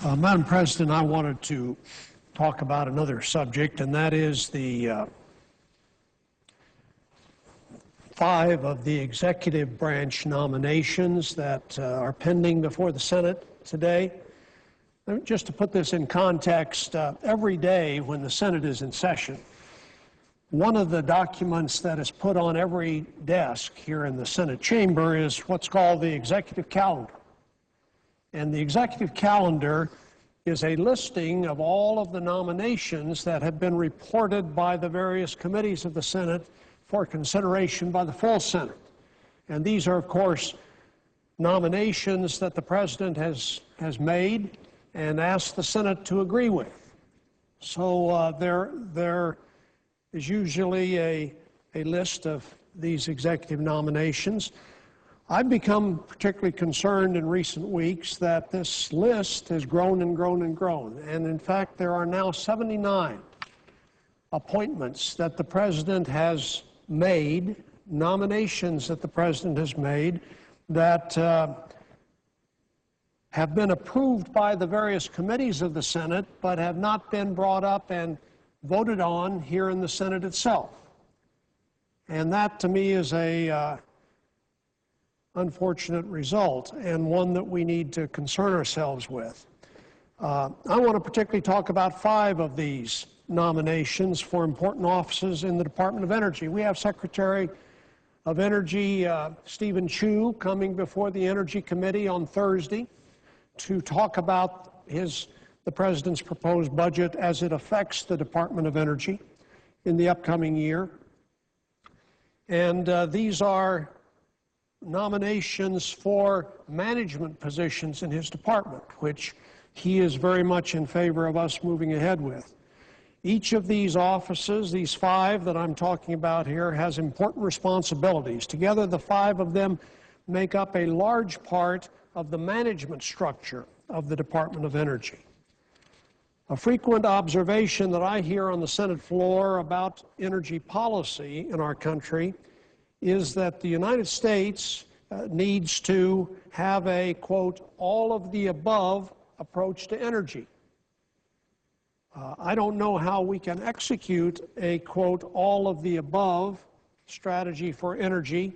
Madam President, I wanted to talk about another subject, and that is the 5 of the executive branch nominations that are pending before the Senate today. Just to put this in context, every day when the Senate is in session, one of the documents that is put on every desk here in the Senate chamber is what's called the executive calendar. And the executive calendar is a listing of all of the nominations that have been reported by the various committees of the Senate for consideration by the full Senate. And these are, of course, nominations that the President has made and asked the Senate to agree with. So there is usually a list of these executive nominations. I've become particularly concerned in recent weeks that this list has grown and grown and grown. And in fact, there are now 79 appointments that the President has made, nominations that the President has made that have been approved by the various committees of the Senate, but have not been brought up and voted on here in the Senate itself. And that, to me, is a unfortunate result, and one that we need to concern ourselves with. I want to particularly talk about 5 of these nominations for important offices in the Department of Energy. We have Secretary of Energy Stephen Chu coming before the Energy Committee on Thursday to talk about the President's proposed budget as it affects the Department of Energy in the upcoming year. And these are nominations for management positions in his department, which he is very much in favor of us moving ahead with. Each of these offices, these 5 that I'm talking about here, has important responsibilities. Together, the 5 of them make up a large part of the management structure of the Department of Energy. A frequent observation that I hear on the Senate floor about energy policy in our country is that the United States needs to have a, quote, all-of-the-above approach to energy. I don't know how we can execute a, quote, all-of-the-above strategy for energy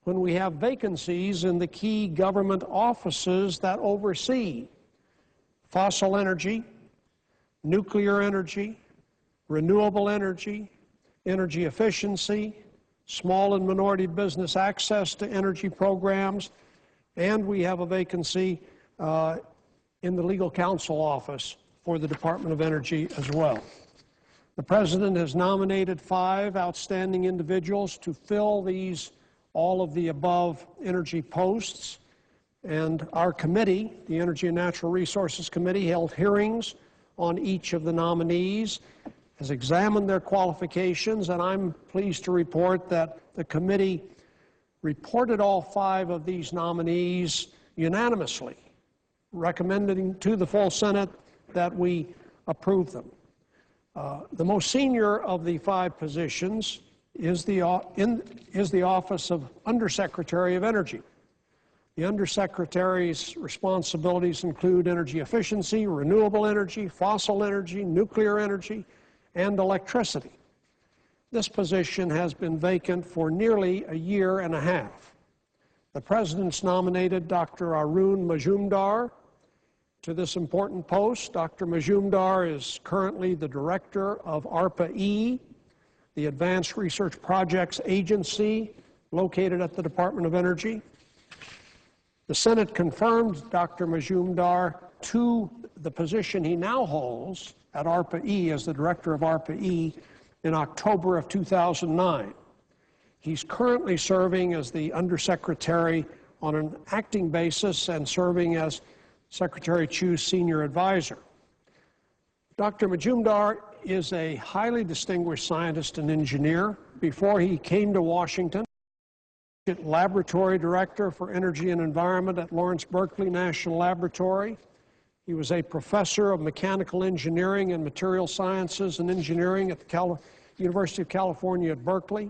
when we have vacancies in the key government offices that oversee fossil energy, nuclear energy, renewable energy, energy efficiency, small and minority business access to energy programs, and we have a vacancy in the legal counsel office for the Department of Energy as well. The President has nominated 5 outstanding individuals to fill these all-of-the-above energy posts, and our committee, the Energy and Natural Resources Committee, held hearings on each of the nominees, has examined their qualifications, and I'm pleased to report that the committee reported all 5 of these nominees unanimously, recommending to the full Senate that we approve them. The most senior of the 5 positions is the office of Undersecretary of Energy. The Undersecretary's responsibilities include energy efficiency, renewable energy, fossil energy, nuclear energy, and electricity. This position has been vacant for nearly a year and a half. The President's nominated Dr. Arun Majumdar to this important post. Dr. Majumdar is currently the director of ARPA-E, the Advanced Research Projects Agency located at the Department of Energy. The Senate confirmed Dr. Majumdar to the position he now holds at ARPA-E as the director of ARPA-E in October of 2009. He's currently serving as the Undersecretary on an acting basis and serving as Secretary Chu's senior advisor. Dr. Majumdar is a highly distinguished scientist and engineer. Before he came to Washington, Laboratory Director for Energy and Environment at Lawrence Berkeley National Laboratory. He was a professor of mechanical engineering and material sciences and engineering at the University of California at Berkeley.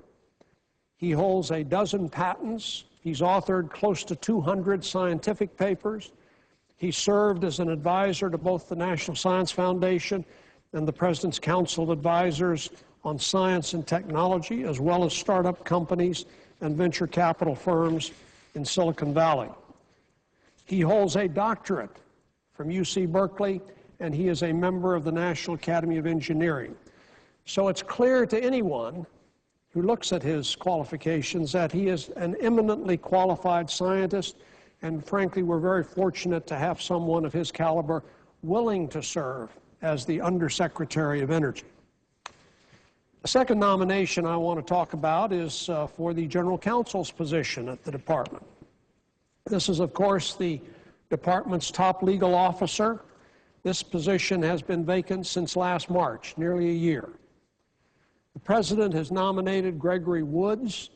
He holds a dozen patents. He's authored close to 200 scientific papers. He served as an advisor to both the National Science Foundation and the President's Council of Advisors on Science and Technology, as well as startup companies and venture capital firms in Silicon Valley. He holds a doctorate from UC Berkeley, and he is a member of the National Academy of Engineering. So it's clear to anyone who looks at his qualifications that he is an eminently qualified scientist, and frankly, we're very fortunate to have someone of his caliber willing to serve as the Undersecretary of Energy. The second nomination I want to talk about is for the General Counsel's position at the Department. This is, of course, the Department's top legal officer. This position has been vacant since last March, nearly a year. The President has nominated Gregory Woods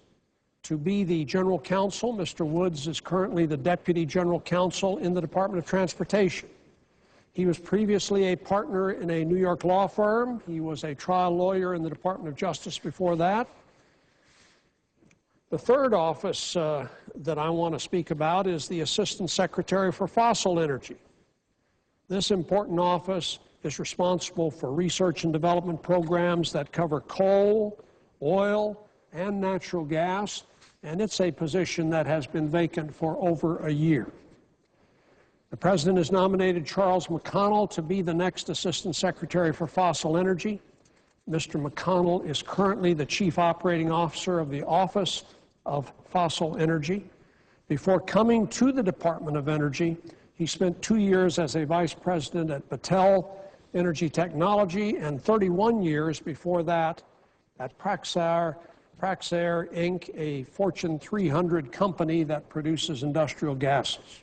to be the General Counsel. Mr. Woods is currently the Deputy General Counsel in the Department of Transportation. He was previously a partner in a New York law firm. He was a trial lawyer in the Department of Justice before that. The third office that I want to speak about is the Assistant Secretary for Fossil Energy. This important office is responsible for research and development programs that cover coal, oil, and natural gas, and it's a position that has been vacant for over a year. The President has nominated Charles McConnell to be the next Assistant Secretary for Fossil Energy. Mr. McConnell is currently the Chief Operating Officer of the Office of Fossil Energy. Before coming to the Department of Energy, he spent 2 years as a Vice President at Battelle Energy Technology and 31 years before that at Praxair Inc., a Fortune 300 company that produces industrial gases.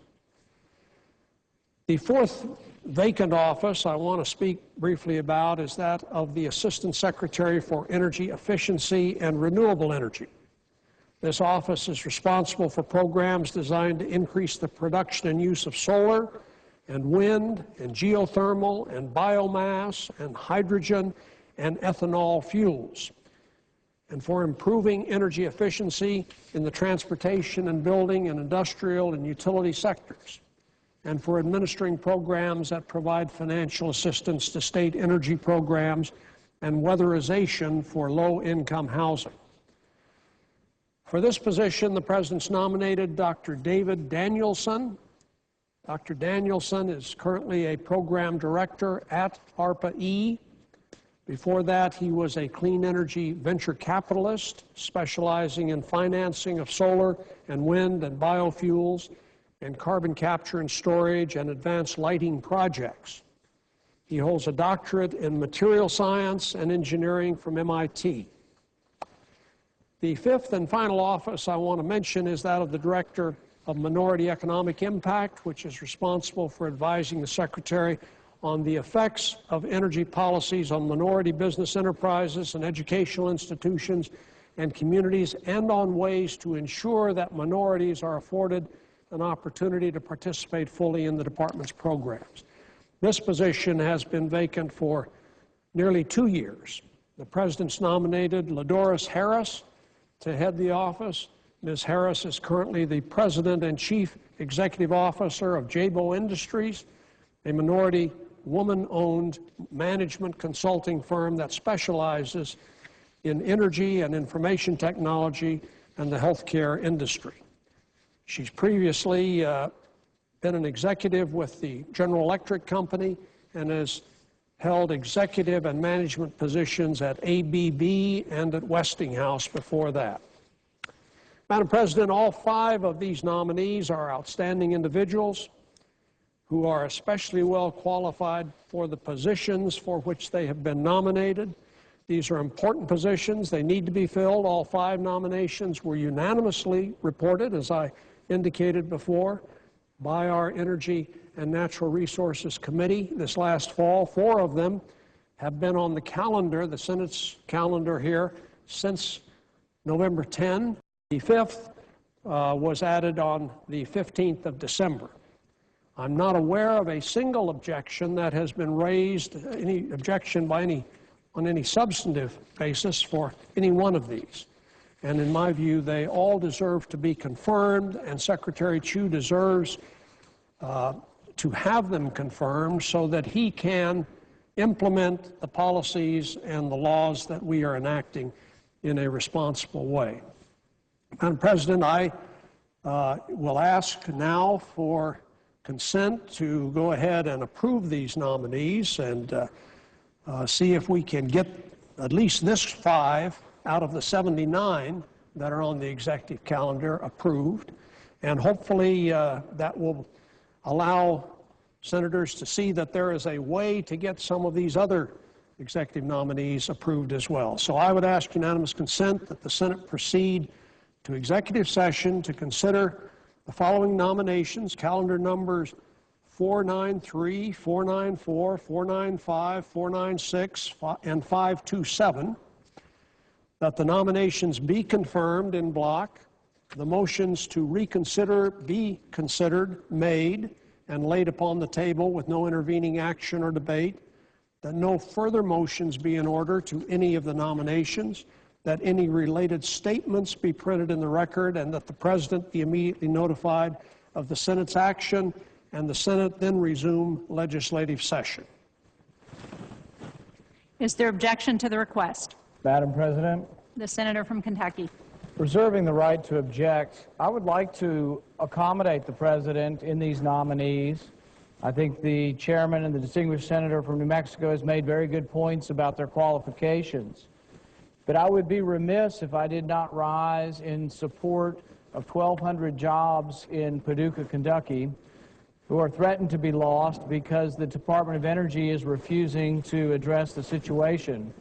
The fourth vacant office I want to speak briefly about is that of the Assistant Secretary for Energy Efficiency and Renewable Energy. This office is responsible for programs designed to increase the production and use of solar and wind and geothermal and biomass and hydrogen and ethanol fuels, and for improving energy efficiency in the transportation and building and industrial and utility sectors, and for administering programs that provide financial assistance to state energy programs and weatherization for low-income housing. For this position, the President's nominated Dr. David Danielson. Dr. Danielson is currently a program director at ARPA-E. Before that, he was a clean energy venture capitalist specializing in financing of solar and wind and biofuels and carbon capture and storage and advanced lighting projects. He holds a doctorate in material science and engineering from MIT. The fifth and final office I want to mention is that of the Director of Minority Economic Impact, which is responsible for advising the Secretary on the effects of energy policies on minority business enterprises and educational institutions and communities, and on ways to ensure that minorities are afforded an opportunity to participate fully in the Department's programs. This position has been vacant for nearly 2 years. The President's nominated LaDoris Harris to head the office. Ms. Harris is currently the President and Chief Executive Officer of Jabo Industries, a minority woman-owned management consulting firm that specializes in energy and information technology and the healthcare industry. She's previously been an executive with the General Electric Company and has held executive and management positions at ABB and at Westinghouse before that. Madam President, all 5 of these nominees are outstanding individuals who are especially well qualified for the positions for which they have been nominated. These are important positions. They need to be filled. All 5 nominations were unanimously reported, as I indicated before, by our Energy and Natural Resources Committee this last fall. 4 of them have been on the calendar, the Senate's calendar here, since November 10. The 5th was added on the 15th of December. I'm not aware of a single objection that has been raised, any objection on any substantive basis for any one of these. And in my view, they all deserve to be confirmed, and Secretary Chu deserves to have them confirmed so that he can implement the policies and the laws that we are enacting in a responsible way. Madam President, I will ask now for consent to go ahead and approve these nominees and see if we can get at least this 5 out of the 79 that are on the executive calendar approved. And hopefully that will allow senators to see that there is a way to get some of these other executive nominees approved as well. So I would ask unanimous consent that the Senate proceed to executive session to consider the following nominations, calendar numbers 493, 494, 495, 496, and 527, that the nominations be confirmed in block, the motions to reconsider be considered, made, and laid upon the table with no intervening action or debate, that no further motions be in order to any of the nominations, that any related statements be printed in the record, and that the President be immediately notified of the Senate's action, and the Senate then resume legislative session. Is there objection to the request? Madam President, The senator from Kentucky. reserving the right to object, I would like to accommodate the President in these nominees. I think the chairman and the distinguished senator from New Mexico has made very good points about their qualifications. But I would be remiss if I did not rise in support of 1,200 jobs in Paducah, Kentucky, who are threatened to be lost because the Department of Energy is refusing to address the situation.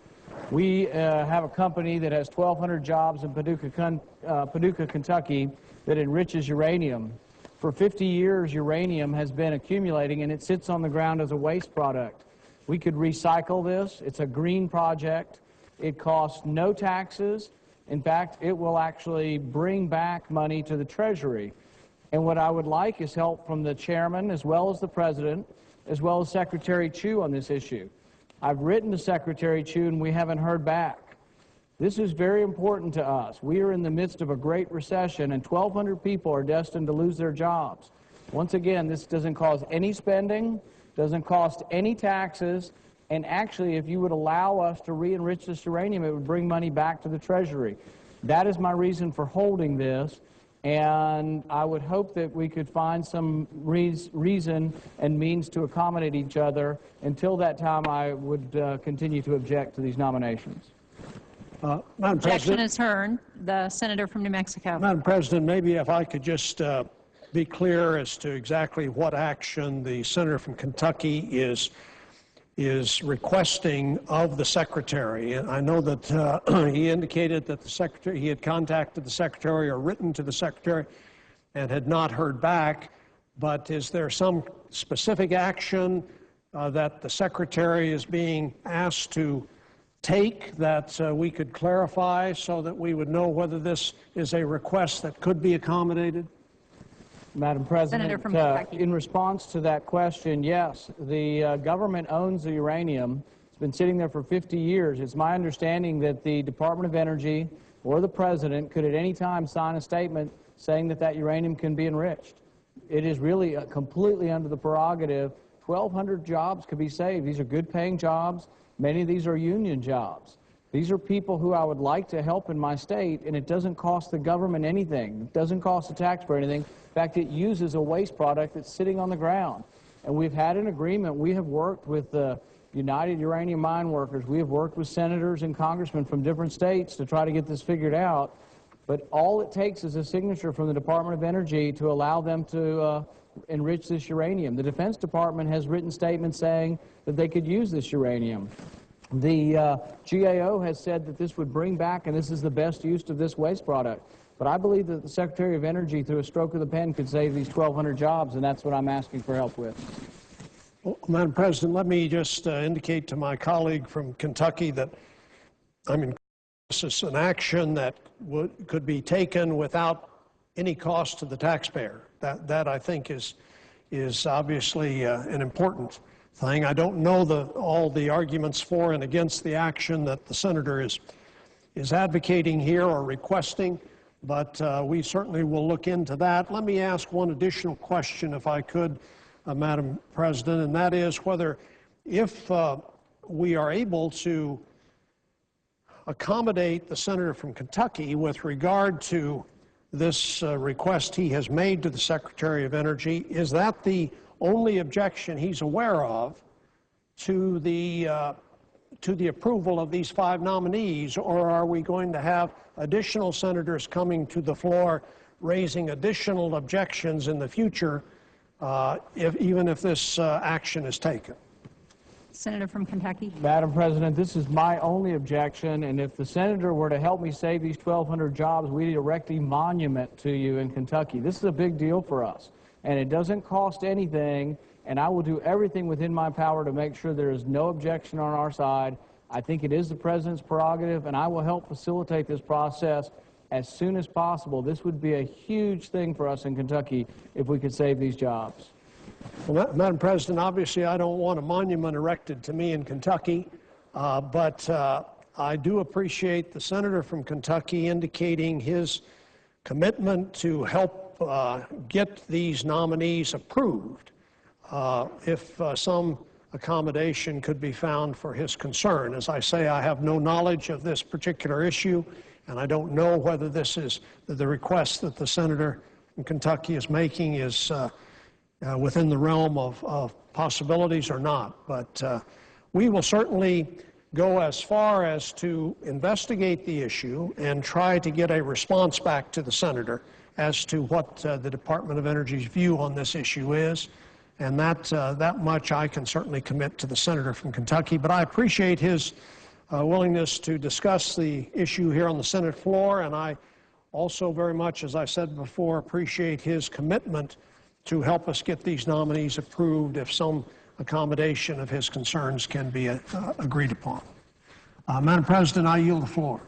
We have a company that has 1,200 jobs in Paducah, Kentucky, that enriches uranium. For 50 years, uranium has been accumulating, and it sits on the ground as a waste product. We could recycle this. It's a green project. It costs no taxes. In fact, it will actually bring back money to the Treasury. And what I would like is help from the chairman, as well as the President, as well as Secretary Chu on this issue. I've written to Secretary Chu, and we haven't heard back. This is very important to us. We are in the midst of a great recession, and 1,200 people are destined to lose their jobs. Once again, this doesn't cause any spending, doesn't cost any taxes, and actually, if you would allow us to re-enrich this uranium, it would bring money back to the Treasury. That is my reason for holding this, and I would hope that we could find some reason and means to accommodate each other. Until that time, I would continue to object to these nominations. Madam Objection President, is heard. The senator from New Mexico. Madam President, maybe if I could just be clear as to exactly what action the senator from Kentucky is requesting of the Secretary. And I know that he indicated that the Secretary, he had contacted the Secretary or written to the Secretary and had not heard back, but is there some specific action that the Secretary is being asked to take that we could clarify so that we would know whether this is a request that could be accommodated? Madam President, in response to that question, yes, the government owns the uranium. It's been sitting there for 50 years. It's my understanding that the Department of Energy or the President could at any time sign a statement saying that that uranium can be enriched. It is really completely under the prerogative. 1,200 jobs could be saved. These are good-paying jobs. Many of these are union jobs. These are people who I would like to help in my state, and it doesn't cost the government anything. It doesn't cost the taxpayer anything. In fact, it uses a waste product that's sitting on the ground. And we've had an agreement. We have worked with the United Uranium Mine Workers. We have worked with senators and congressmen from different states to try to get this figured out. But all it takes is a signature from the Department of Energy to allow them to enrich this uranium. The Defense Department has written statements saying that they could use this uranium. The GAO has said that this would bring back, and this is the best use of this waste product. But I believe that the Secretary of Energy, through a stroke of the pen, could save these 1,200 jobs, and that's what I'm asking for help with. Well, Madam President, let me just indicate to my colleague from Kentucky that this is an action that could be taken without any cost to the taxpayer. That I think is obviously an important thing. I don't know all the arguments for and against the action that the senator is advocating here or requesting, but we certainly will look into that. Let me ask one additional question, if I could. Madam President, and that is whether, if we are able to accommodate the senator from Kentucky with regard to this request he has made to the Secretary of Energy, is that the only objection he's aware of to the approval of these 5 nominees, or are we going to have additional senators coming to the floor raising additional objections in the future, even if this action is taken? Senator from Kentucky. Madam President, this is my only objection, and if the senator were to help me save these 1,200 jobs, we'd erect a monument to you in Kentucky. This is a big deal for us, and it doesn't cost anything, and I will do everything within my power to make sure there is no objection on our side. I think it is the President's prerogative, and I will help facilitate this process as soon as possible. This would be a huge thing for us in Kentucky if we could save these jobs. Well, Madam President, obviously I don't want a monument erected to me in Kentucky, but I do appreciate the senator from Kentucky indicating his commitment to help get these nominees approved if some accommodation could be found for his concern. As I say, I have no knowledge of this particular issue, and I don't know whether this is the request that the senator from Kentucky is making is within the realm of possibilities or not. But we will certainly go as far as to investigate the issue and try to get a response back to the senator as to what the Department of Energy's view on this issue is. And that much I can certainly commit to the senator from Kentucky. But I appreciate his willingness to discuss the issue here on the Senate floor, and I also very much, as I said before, appreciate his commitment to help us get these nominees approved if some accommodation of his concerns can be agreed upon. Madam President, I yield the floor.